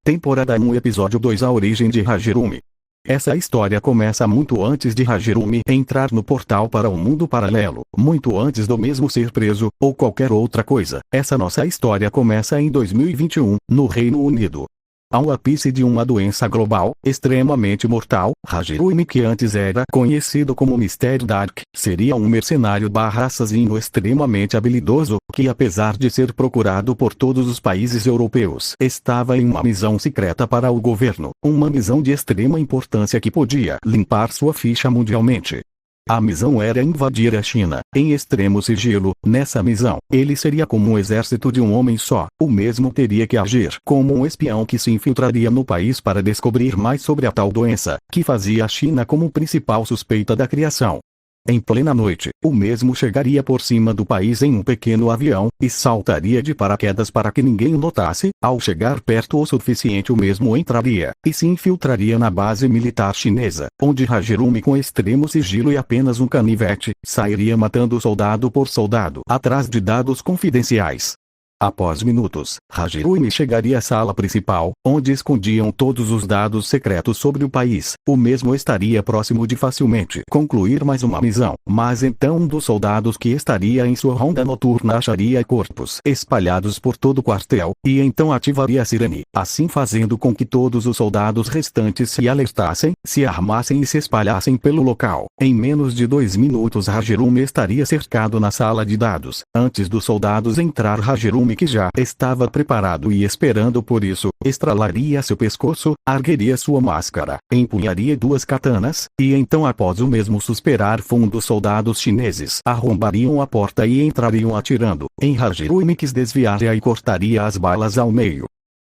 Temporada 1 Episódio 2 A origem de Hajirumi. Essa história começa muito antes de Hajirumi entrar no portal para um mundo paralelo, muito antes do mesmo ser preso, ou qualquer outra coisa. Essa nossa história começa em 2021, no Reino Unido. Ao ápice de uma doença global, extremamente mortal, Hajirumi, que antes era conhecido como Mr. Dark, seria um mercenário assassino extremamente habilidoso, que apesar de ser procurado por todos os países europeus, estava em uma missão secreta para o governo, uma missão de extrema importância que podia limpar sua ficha mundialmente. A missão era invadir a China, em extremo sigilo. Nessa missão, ele seria como um exército de um homem só. O mesmo teria que agir como um espião que se infiltraria no país para descobrir mais sobre a tal doença, que fazia a China como principal suspeita da criação. Em plena noite, o mesmo chegaria por cima do país em um pequeno avião, e saltaria de paraquedas para que ninguém o notasse. Ao chegar perto o suficiente, o mesmo entraria, e se infiltraria na base militar chinesa, onde Hajirumi, com extremo sigilo e apenas um canivete, sairia matando soldado por soldado, atrás de dados confidenciais. Após minutos, Hajirumi chegaria à sala principal, onde escondiam todos os dados secretos sobre o país. O mesmo estaria próximo de facilmente concluir mais uma missão, mas então um dos soldados que estaria em sua ronda noturna acharia corpos espalhados por todo o quartel, e então ativaria a sirene, assim fazendo com que todos os soldados restantes se alertassem, se armassem e se espalhassem pelo local. Em menos de 2 minutos Hajirumi estaria cercado na sala de dados. Antes dos soldados entrar, Hajirumi, que já estava preparado e esperando por isso, estralaria seu pescoço, ergueria sua máscara, empunharia 2 katanas, e então, após o mesmo suspirar fundo, os soldados chineses arrombariam a porta e entrariam atirando em Hajirumi, que desviaria e cortaria as balas ao meio.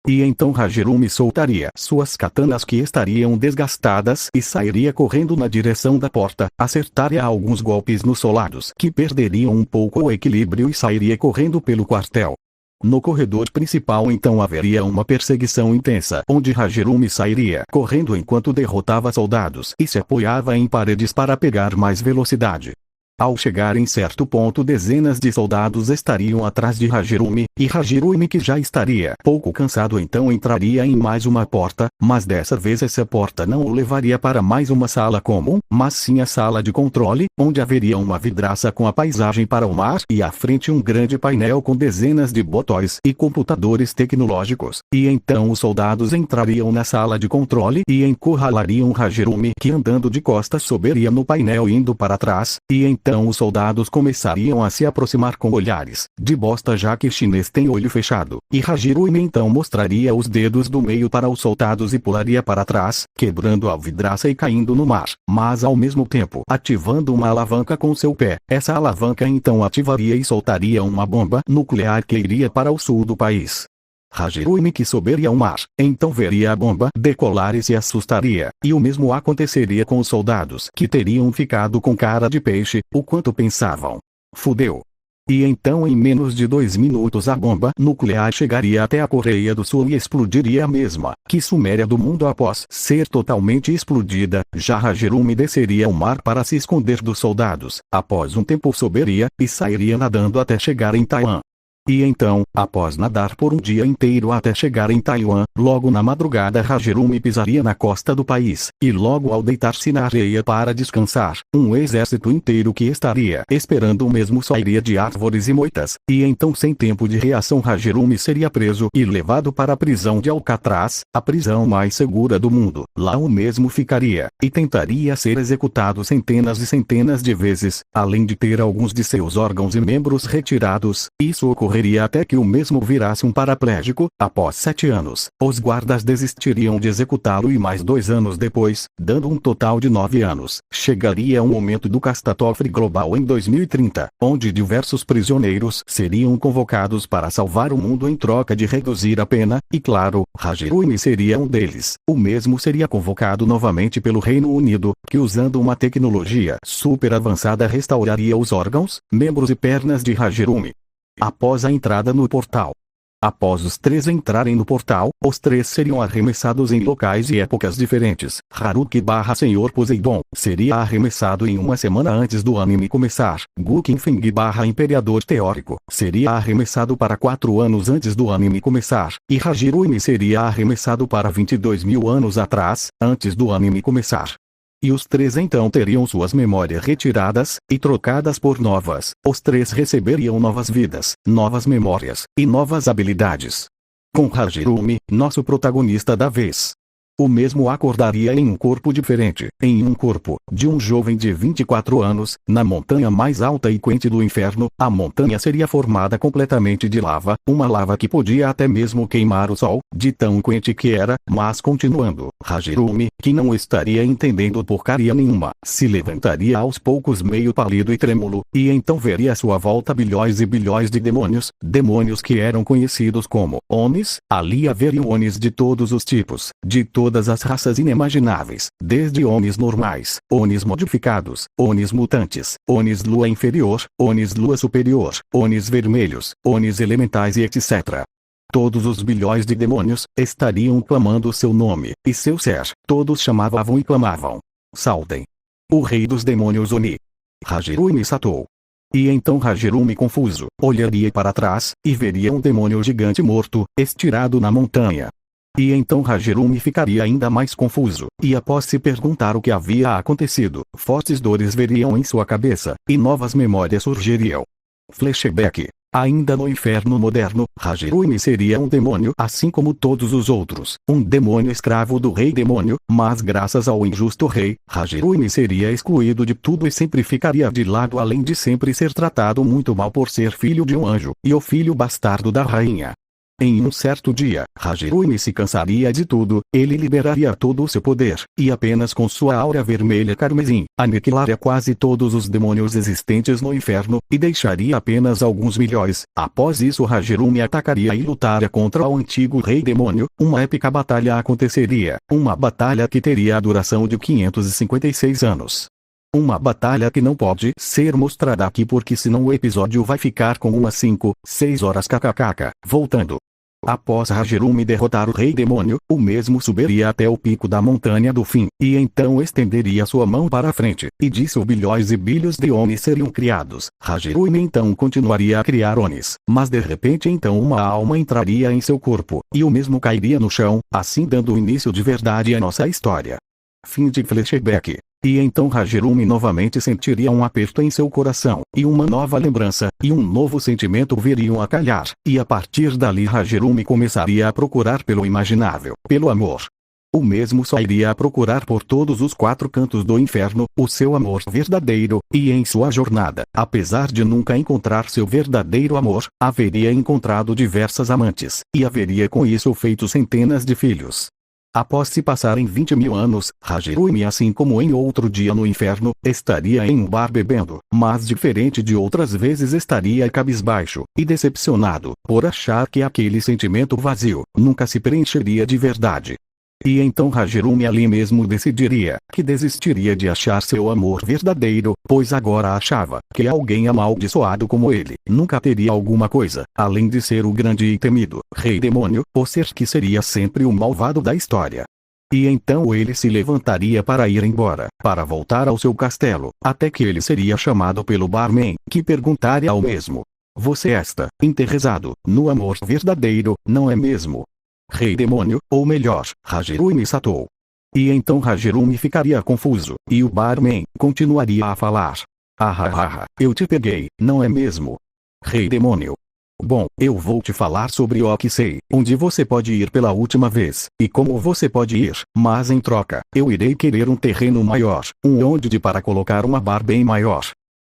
E então Hajirumi soltaria suas katanas, que estariam desgastadas, e sairia correndo na direção da porta, acertaria alguns golpes nos soldados, que perderiam um pouco o equilíbrio, e sairia correndo pelo quartel. No corredor principal então haveria uma perseguição intensa, onde Hajirumi sairia correndo enquanto derrotava soldados e se apoiava em paredes para pegar mais velocidade. Ao chegar em certo ponto, dezenas de soldados estariam atrás de Hajirumi, e Hajirumi, que já estaria pouco cansado, então entraria em mais uma porta, mas dessa vez essa porta não o levaria para mais uma sala comum, mas sim a sala de controle, onde haveria uma vidraça com a paisagem para o mar, e à frente um grande painel com dezenas de botões e computadores tecnológicos. E então os soldados entrariam na sala de controle e encurralariam Hajirumi, que andando de costas subiria no painel indo para trás, e então os soldados começariam a se aproximar com olhares de bosta, já que chinês tem olho fechado, e Hajirumi então mostraria os dedos do meio para os soldados e pularia para trás, quebrando a vidraça e caindo no mar, mas ao mesmo tempo ativando uma alavanca com seu pé. Essa alavanca então ativaria e soltaria uma bomba nuclear que iria para o sul do país. Hajirumi, que subiria ao mar, então veria a bomba decolar e se assustaria, e o mesmo aconteceria com os soldados, que teriam ficado com cara de peixe, o quanto pensavam: fudeu. E então em menos de 2 minutos a bomba nuclear chegaria até a Coreia do Sul e explodiria a mesma, que Suméria do mundo. Após ser totalmente explodida, já Hajirumi desceria ao mar para se esconder dos soldados. Após um tempo subiria, e sairia nadando até chegar em Taiwan. E então, após nadar por um dia inteiro até chegar em Taiwan, logo na madrugada Hajirumi pisaria na costa do país, e logo ao deitar-se na areia para descansar, um exército inteiro que estaria esperando o mesmo sairia de árvores e moitas, e então, sem tempo de reação, Hajirumi seria preso e levado para a prisão de Alcatraz, a prisão mais segura do mundo. Lá o mesmo ficaria, e tentaria ser executado centenas e centenas de vezes, além de ter alguns de seus órgãos e membros retirados. Isso ocorreria até que o mesmo virasse um paraplégico. Após 7 anos, os guardas desistiriam de executá-lo, e mais 2 anos depois, dando um total de 9 anos, chegaria o momento do catástrofe global em 2030, onde diversos prisioneiros seriam convocados para salvar o mundo em troca de reduzir a pena, e claro, Hajirumi seria um deles. O mesmo seria convocado novamente pelo Reino Unido, que usando uma tecnologia super avançada restauraria os órgãos, membros e pernas de Hajirumi. Após a entrada no portal, Após os três entrarem no portal, os três seriam arremessados em locais e épocas diferentes. Haruki/Senhor Poseidon seria arremessado em uma semana antes do anime começar. Gukinfeng/Imperador Teórico seria arremessado para 4 anos antes do anime começar. E Hajirumi seria arremessado para 22.000 anos atrás, antes do anime começar. E os três então teriam suas memórias retiradas, e trocadas por novas. Os três receberiam novas vidas, novas memórias, e novas habilidades. Com Hajirumi, nosso protagonista da vez. O mesmo acordaria em um corpo diferente, em um corpo, de um jovem de 24 anos, na montanha mais alta e quente do inferno. A montanha seria formada completamente de lava, uma lava que podia até mesmo queimar o sol, de tão quente que era. Mas continuando, Hajirumi, que não estaria entendendo porcaria nenhuma, se levantaria aos poucos meio pálido e trêmulo, e então veria à sua volta bilhões e bilhões de demônios, demônios que eram conhecidos como Onis. Ali haveriam Onis de todos os tipos, de todas as raças inimagináveis, desde Onis normais, Onis modificados, Onis mutantes, Onis lua inferior, Onis lua superior, Onis vermelhos, Onis elementais e etc. Todos os bilhões de demônios estariam clamando seu nome, e seu ser. Todos chamavam e clamavam: Saudem o rei dos demônios Oni. Hajirumi Satou. E então Hajirumi, confuso, olharia para trás, e veria um demônio gigante morto, estirado na montanha. E então Hajirumi ficaria ainda mais confuso, e após se perguntar o que havia acontecido, fortes dores veriam em sua cabeça, e novas memórias surgiriam. Flashback. Ainda no inferno moderno, Hajirumi seria um demônio assim como todos os outros, um demônio escravo do rei demônio, mas graças ao injusto rei, Hajirumi seria excluído de tudo e sempre ficaria de lado, além de sempre ser tratado muito mal por ser filho de um anjo, e o filho bastardo da rainha. Em um certo dia, Hajirumi se cansaria de tudo, ele liberaria todo o seu poder, e apenas com sua aura vermelha carmesim, aniquilaria quase todos os demônios existentes no inferno, e deixaria apenas alguns milhões. Após isso Hajirumi atacaria e lutaria contra o antigo rei demônio. Uma épica batalha aconteceria, uma batalha que teria a duração de 556 anos. Uma batalha que não pode ser mostrada aqui porque senão o episódio vai ficar com umas 5, 6 horas kkkk. Voltando. Após Hajirumi derrotar o rei demônio, o mesmo subiria até o pico da montanha do fim, e então estenderia sua mão para frente, e disso bilhões e bilhões de Onis seriam criados. Hajirumi então continuaria a criar Onis, mas de repente então uma alma entraria em seu corpo, e o mesmo cairia no chão, assim dando início de verdade à nossa história. Fim de flashback. E então Hajirumi novamente sentiria um aperto em seu coração, e uma nova lembrança, e um novo sentimento viriam a calhar, e a partir dali Hajirumi começaria a procurar pelo imaginável, pelo amor. O mesmo só iria a procurar por todos os 4 cantos do inferno, o seu amor verdadeiro, e em sua jornada, apesar de nunca encontrar seu verdadeiro amor, haveria encontrado diversas amantes, e haveria com isso feito centenas de filhos. Após se passarem 20.000 anos, Hajirumi, assim como em outro dia no inferno, estaria em um bar bebendo, mas diferente de outras vezes estaria cabisbaixo, e decepcionado, por achar que aquele sentimento vazio, nunca se preencheria de verdade. E então Hajirumi ali mesmo decidiria, que desistiria de achar seu amor verdadeiro, pois agora achava, que alguém amaldiçoado como ele, nunca teria alguma coisa, além de ser o grande e temido, rei demônio, o ser que seria sempre o malvado da história. E então ele se levantaria para ir embora, para voltar ao seu castelo, até que ele seria chamado pelo barman, que perguntaria ao mesmo: Você está interessado no amor verdadeiro, não é mesmo? Rei demônio, ou melhor, Hajirumi Satou. E então Hajirumi ficaria confuso, e o barman continuaria a falar: eu te peguei, não é mesmo? Rei demônio. Bom, eu vou te falar sobre o que sei, onde você pode ir pela última vez, e como você pode ir, mas em troca, eu irei querer um terreno maior, onde para colocar uma bar bem maior.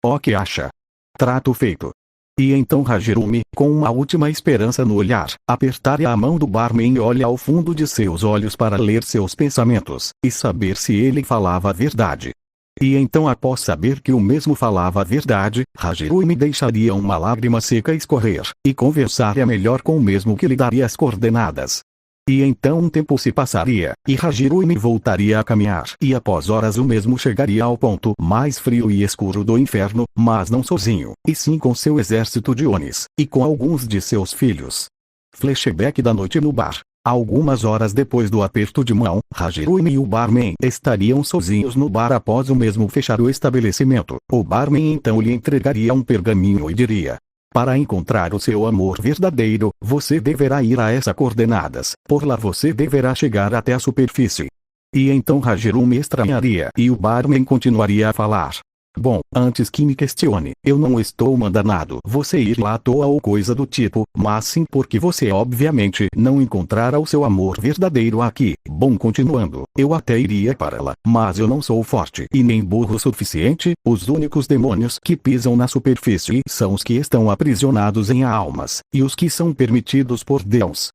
O que acha? Trato feito. E então Hajirumi, com uma última esperança no olhar, apertaria a mão do barman e olha ao fundo de seus olhos para ler seus pensamentos, e saber se ele falava a verdade. E então, após saber que o mesmo falava a verdade, Hajirumi deixaria uma lágrima seca escorrer, e conversaria melhor com o mesmo que lhe daria as coordenadas. E então um tempo se passaria, e Hajirumi voltaria a caminhar, e após horas o mesmo chegaria ao ponto mais frio e escuro do inferno, mas não sozinho, e sim com seu exército de Onis, e com alguns de seus filhos. Flashback da noite no bar. Algumas horas depois do aperto de mão, Hajirumi e o barman estariam sozinhos no bar após o mesmo fechar o estabelecimento. O barman então lhe entregaria um pergaminho e diria: para encontrar o seu amor verdadeiro, você deverá ir a essas coordenadas. Por lá você deverá chegar até a superfície. E então Hajirumi estranharia e o barman continuaria a falar: bom, antes que me questione, eu não estou mandando você ir lá à toa ou coisa do tipo, mas sim porque você obviamente não encontrará o seu amor verdadeiro aqui. Bom, continuando, eu até iria para lá, mas eu não sou forte e nem burro o suficiente. Os únicos demônios que pisam na superfície são os que estão aprisionados em almas, e os que são permitidos por Deus.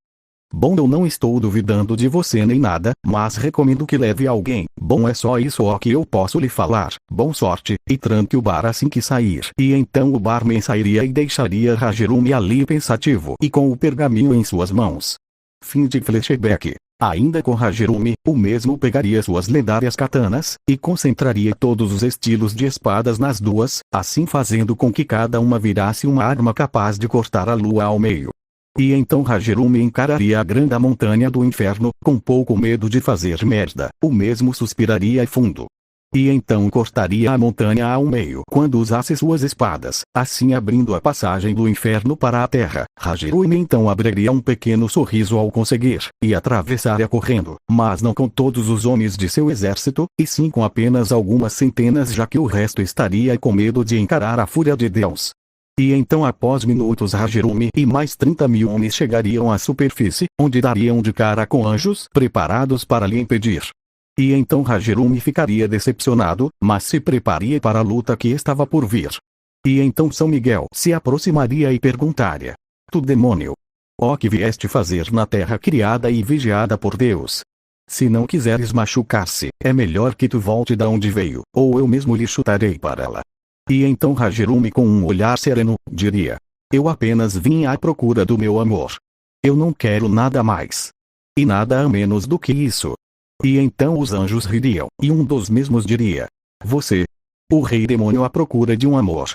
Bom, eu não estou duvidando de você nem nada, mas recomendo que leve alguém. Bom, é só isso o que eu posso lhe falar. Bom sorte, e tranque o bar assim que sair. E então o barman sairia e deixaria Hajirumi ali pensativo e com o pergaminho em suas mãos. Fim de flashback. Ainda com Hajirumi, o mesmo pegaria suas lendárias katanas, e concentraria todos os estilos de espadas nas duas, assim fazendo com que cada uma virasse uma arma capaz de cortar a lua ao meio. E então Hajirumi encararia a grande montanha do inferno, com pouco medo de fazer merda. O mesmo suspiraria fundo. E então cortaria a montanha ao meio quando usasse suas espadas, assim abrindo a passagem do inferno para a terra. Hajirumi então abriria um pequeno sorriso ao conseguir, e atravessaria correndo, mas não com todos os homens de seu exército, e sim com apenas algumas centenas, já que o resto estaria com medo de encarar a fúria de Deus. E então após minutos Hajirumi e mais 30.000 homens chegariam à superfície, onde dariam de cara com anjos preparados para lhe impedir. E então Hajirumi ficaria decepcionado, mas se prepararia para a luta que estava por vir. E então São Miguel se aproximaria e perguntaria: tu demônio, ó que vieste fazer na terra criada e vigiada por Deus? Se não quiseres machucar-se, é melhor que tu volte da onde veio, ou eu mesmo lhe chutarei para lá. E então Hajirumi com um olhar sereno, diria: eu apenas vim à procura do meu amor. Eu não quero nada mais. E nada a menos do que isso. E então os anjos ririam, e um dos mesmos diria: você, o rei demônio à procura de um amor.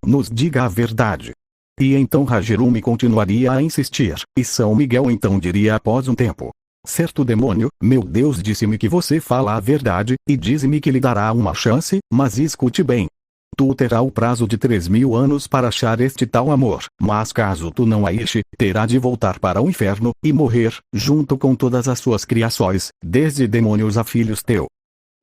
Nos diga a verdade. E então Hajirumi continuaria a insistir, e São Miguel então diria após um tempo: certo demônio, meu Deus disse-me que você fala a verdade, e diz-me que lhe dará uma chance, mas escute bem. Tu terá o prazo de 3.000 anos para achar este tal amor, mas caso tu não ache, terá de voltar para o inferno, e morrer, junto com todas as suas criações, desde demônios a filhos teu.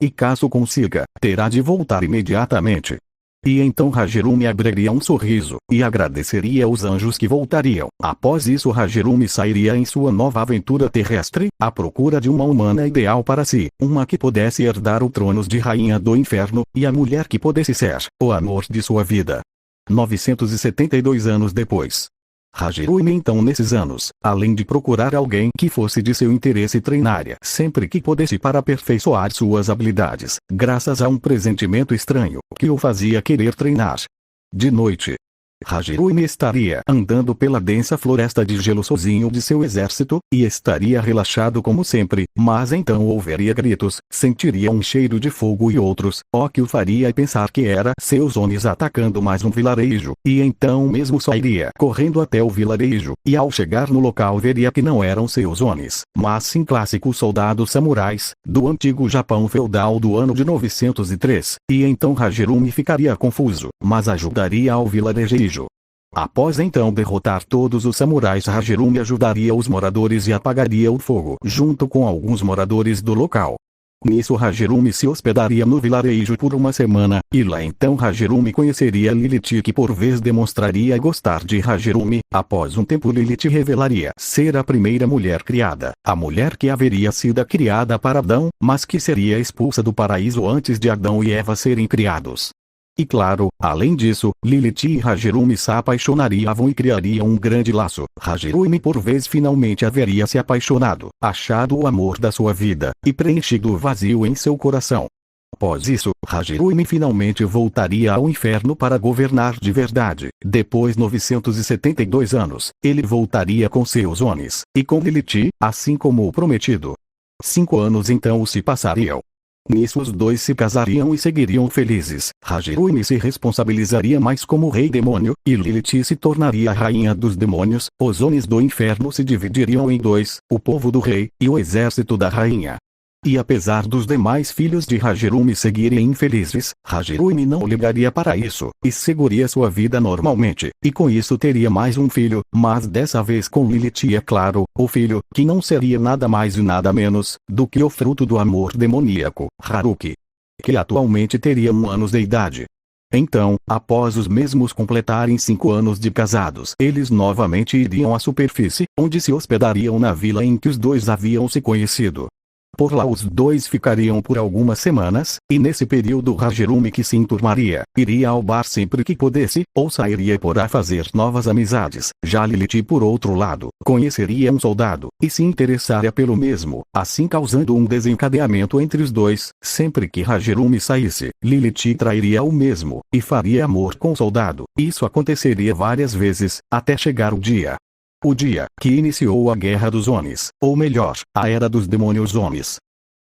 E caso consiga, terá de voltar imediatamente. E então Hajirumi abriria um sorriso, e agradeceria aos anjos que voltariam. Após isso Hajirumi sairia em sua nova aventura terrestre, à procura de uma humana ideal para si, uma que pudesse herdar o trono de rainha do inferno, e a mulher que pudesse ser o amor de sua vida. 972 anos depois. Hajirumi então nesses anos, além de procurar alguém que fosse de seu interesse treinaria sempre que pudesse para aperfeiçoar suas habilidades, graças a um pressentimento estranho, que o fazia querer treinar. De noite, Hajirumi estaria andando pela densa floresta de gelo sozinho de seu exército, e estaria relaxado como sempre, mas então ouviria gritos, sentiria um cheiro de fogo e outros, o que o faria pensar que era seus homens atacando mais um vilarejo, e então mesmo sairia correndo até o vilarejo, e ao chegar no local veria que não eram seus homens, mas sim clássicos soldados samurais, do antigo Japão feudal do ano de 903, e então Hajirumi ficaria confuso, mas ajudaria ao vilarejo. Após então derrotar todos os samurais, Hajirumi ajudaria os moradores e apagaria o fogo junto com alguns moradores do local. Nisso Hajirumi se hospedaria no vilarejo por uma semana, e lá então Hajirumi conheceria Lilith, que por vez demonstraria gostar de Hajirumi. Após um tempo Lilith revelaria ser a primeira mulher criada, a mulher que haveria sido criada para Adão, mas que seria expulsa do paraíso antes de Adão e Eva serem criados. E claro, além disso, Lilith e Hajirumi se apaixonariam e criariam um grande laço. Hajirumi por vez finalmente haveria se apaixonado, achado o amor da sua vida, e preenchido o vazio em seu coração. Após isso, Hajirumi finalmente voltaria ao inferno para governar de verdade. Depois 972 anos, ele voltaria com seus homens, e com Lilith, assim como o prometido. 5 anos então se passariam. Nisso os dois se casariam e seguiriam felizes. Hajirumi se responsabilizaria mais como rei demônio, e Lilith se tornaria a rainha dos demônios. Os Onis do inferno se dividiriam em dois, o povo do rei, e o exército da rainha. E apesar dos demais filhos de Hajirumi seguirem infelizes, Hajirumi não ligaria para isso, e seguiria sua vida normalmente, e com isso teria mais um filho, mas dessa vez com Lilith, é claro, o filho, que não seria nada mais e nada menos, do que o fruto do amor demoníaco, Haruki, que atualmente teria 1 ano de idade. Então, após os mesmos completarem 5 anos de casados, eles novamente iriam à superfície, onde se hospedariam na vila em que os dois haviam se conhecido. Por lá os dois ficariam por algumas semanas, e nesse período Hajirumi, que se enturmaria, iria ao bar sempre que pudesse, ou sairia por a fazer novas amizades. Já Lilith, por outro lado, conheceria um soldado, e se interessaria pelo mesmo, assim causando um desencadeamento entre os dois. Sempre que Hajirumi saísse, Lilith trairia o mesmo, e faria amor com o soldado. Isso aconteceria várias vezes, até chegar o dia que iniciou a Guerra dos Onis, ou melhor, a Era dos Demônios Onis.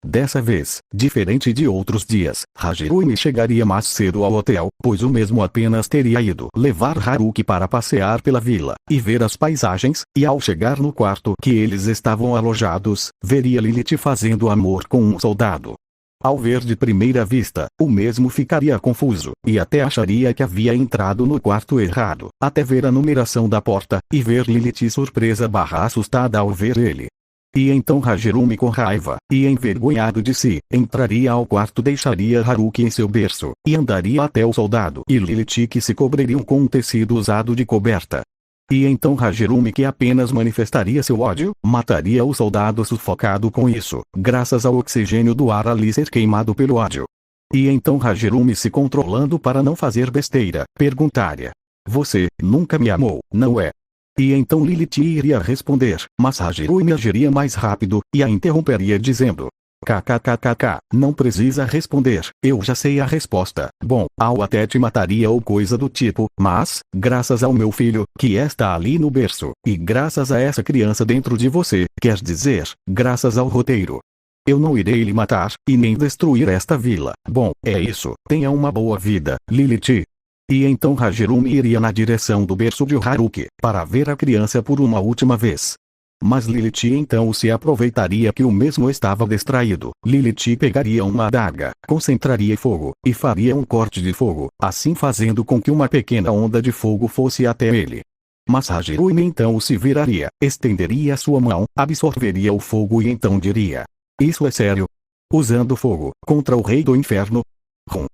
Dessa vez, diferente de outros dias, Hajirumi chegaria mais cedo ao hotel, pois o mesmo apenas teria ido levar Haruki para passear pela vila, e ver as paisagens, e ao chegar no quarto que eles estavam alojados, veria Lilith fazendo amor com um soldado. Ao ver de primeira vista, o mesmo ficaria confuso, e até acharia que havia entrado no quarto errado, até ver a numeração da porta, e ver Lilith surpresa/assustada ao ver ele. E então Hajirumi, com raiva, e envergonhado de si, entraria ao quarto, deixaria Haruki em seu berço, e andaria até o soldado e Lilith, que se cobririam com um tecido usado de coberta. E então Hajirumi, que apenas manifestaria seu ódio, mataria o soldado sufocado com isso, graças ao oxigênio do ar ali ser queimado pelo ódio. E então Hajirumi, se controlando para não fazer besteira, perguntaria: "Você nunca me amou, não é?" E então Lilith iria responder, mas Hajirumi agiria mais rápido, e a interromperia dizendo: "Kkkk, não precisa responder, eu já sei a resposta. Bom, eu até te mataria ou coisa do tipo, mas, graças ao meu filho, que está ali no berço, e graças a essa criança dentro de você, quer dizer, graças ao roteiro, eu não irei lhe matar, e nem destruir esta vila. Bom, é isso, tenha uma boa vida, Lilith." E então Hajirumi iria na direção do berço de Haruki, para ver a criança por uma última vez. Mas Lilith então se aproveitaria que o mesmo estava distraído. Lilith pegaria uma adaga, concentraria fogo, e faria um corte de fogo, assim fazendo com que uma pequena onda de fogo fosse até ele. Mas Hajirumi então se viraria, estenderia sua mão, absorveria o fogo e então diria: "Isso é sério? Usando fogo, contra o rei do inferno?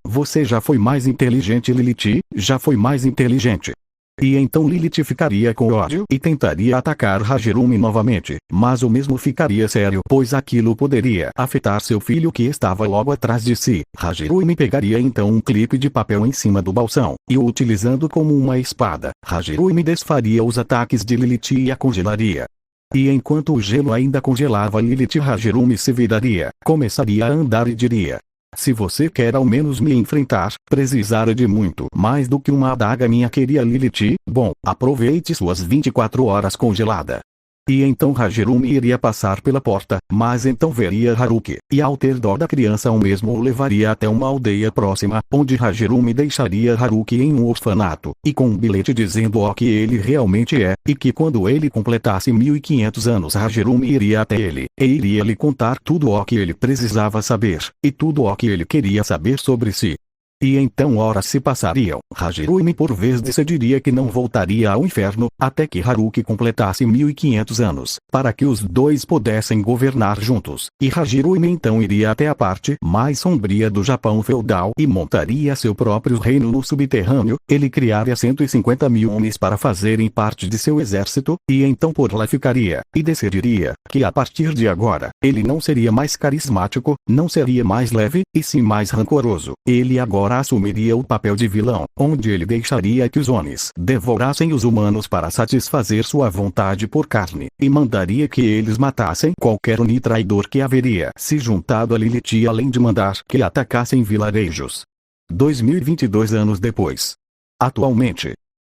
Você já foi mais inteligente, Lilith, já foi mais inteligente." E então Lilith ficaria com ódio e tentaria atacar Hajirumi novamente, mas o mesmo ficaria sério, pois aquilo poderia afetar seu filho que estava logo atrás de si. Hajirumi pegaria então um clipe de papel em cima do balsão, e o utilizando como uma espada, Hajirumi desfaria os ataques de Lilith e a congelaria. E enquanto o gelo ainda congelava Lilith, Hajirumi se viraria, começaria a andar e diria: "Se você quer ao menos me enfrentar, precisará de muito mais do que uma adaga, minha querida Lilith. Bom, aproveite suas 24 horas congelada." E então Hajirumi iria passar pela porta, mas então veria Haruki, e ao ter dó da criança o mesmo o levaria até uma aldeia próxima, onde Hajirumi deixaria Haruki em um orfanato, e com um bilhete dizendo o que ele realmente é, e que quando ele completasse 1500 anos Hajirumi iria até ele, e iria lhe contar tudo o que ele precisava saber, e tudo o que ele queria saber sobre si. E então horas se passariam. Hajirumi por vez decidiria que não voltaria ao inferno, até que Haruki completasse 1500 anos, para que os dois pudessem governar juntos. E Hajirumi então iria até a parte mais sombria do Japão feudal e montaria seu próprio reino no subterrâneo. Ele criaria 150.000 Onis para fazerem parte de seu exército, e então por lá ficaria, e decidiria que a partir de agora, ele não seria mais carismático, não seria mais leve, e sim mais rancoroso. Ele agora assumiria o papel de vilão, onde ele deixaria que os Onis devorassem os humanos para satisfazer sua vontade por carne, e mandaria que eles matassem qualquer Oni traidor que haveria se juntado a Lilith, além de mandar que atacassem vilarejos. 2022 anos depois. Atualmente,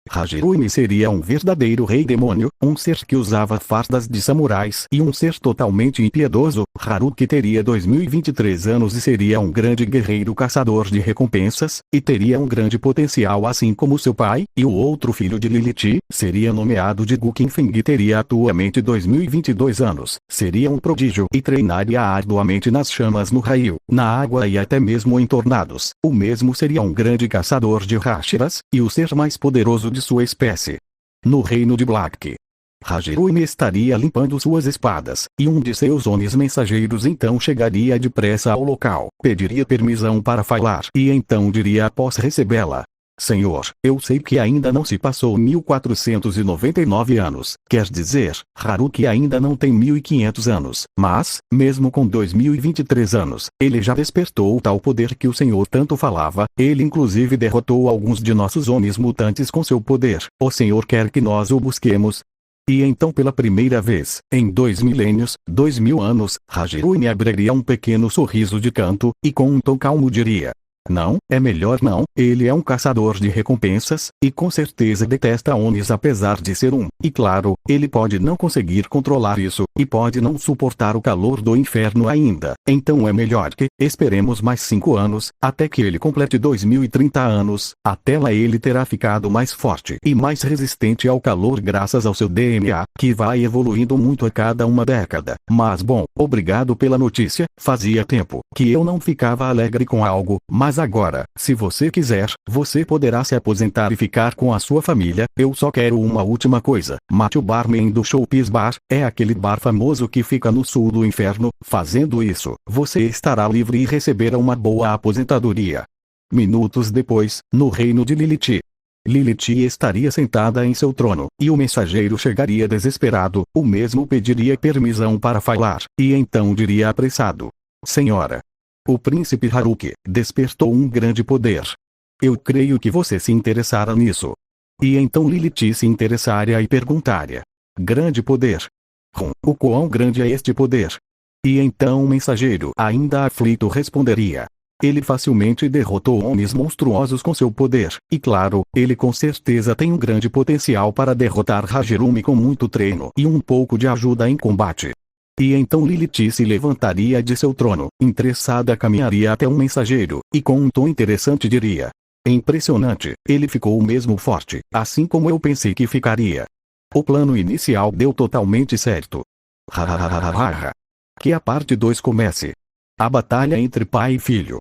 Hajirumi seria um verdadeiro rei demônio, um ser que usava fardas de samurais e um ser totalmente impiedoso. Haruki teria 2023 anos e seria um grande guerreiro caçador de recompensas, e teria um grande potencial assim como seu pai, e o outro filho de Lilith, seria nomeado de Gukinfeng e teria atualmente 2022 anos, seria um prodígio e treinaria arduamente nas chamas no raio, na água e até mesmo em tornados. O mesmo seria um grande caçador de Hashiras, e o ser mais poderoso de sua espécie. No reino de Black, Hajirumi estaria limpando suas espadas, e um de seus Onis mensageiros então chegaria depressa ao local, pediria permissão para falar e então diria após recebê-la: Senhor, eu sei que ainda não se passou 1499 anos, quer dizer, Haruki ainda não tem 1500 anos, mas, mesmo com 2023 anos, ele já despertou tal poder que o Senhor tanto falava, ele inclusive derrotou alguns de nossos Onis mutantes com seu poder. O Senhor quer que nós o busquemos. E então pela primeira vez, em 2 milênios, 2000 anos, Hajirumi abriria um pequeno sorriso de canto, e com um tom calmo diria: não, é melhor não, ele é um caçador de recompensas, e com certeza detesta Onis apesar de ser um, e claro, ele pode não conseguir controlar isso, e pode não suportar o calor do inferno ainda, então é melhor que, esperemos mais 5 anos, até que ele complete 2030 anos, até lá ele terá ficado mais forte e mais resistente ao calor graças ao seu DNA, que vai evoluindo muito a cada uma década. Mas bom, obrigado pela notícia, fazia tempo que eu não ficava alegre com algo, mas agora, se você quiser, você poderá se aposentar e ficar com a sua família. Eu só quero uma última coisa. Mate o barman do Showbiz Bar, é aquele bar famoso que fica no sul do inferno. Fazendo isso, você estará livre e receberá uma boa aposentadoria. Minutos depois, no reino de Lilith, Lilith estaria sentada em seu trono, e o mensageiro chegaria desesperado, o mesmo pediria permissão para falar, e então diria apressado: Senhora, o príncipe Haruki despertou um grande poder. Eu creio que você se interessará nisso. E então Lilith se interessaria e perguntaria: grande poder? O quão grande é este poder? E então o mensageiro ainda aflito responderia: ele facilmente derrotou Onis monstruosos com seu poder, e claro, ele com certeza tem um grande potencial para derrotar Hajirumi com muito treino e um pouco de ajuda em combate. E então Lilith se levantaria de seu trono, interessada caminharia até um mensageiro, e com um tom interessante diria: impressionante, ele ficou mesmo forte, assim como eu pensei que ficaria. O plano inicial deu totalmente certo. Que a parte 2 comece. A batalha entre pai e filho.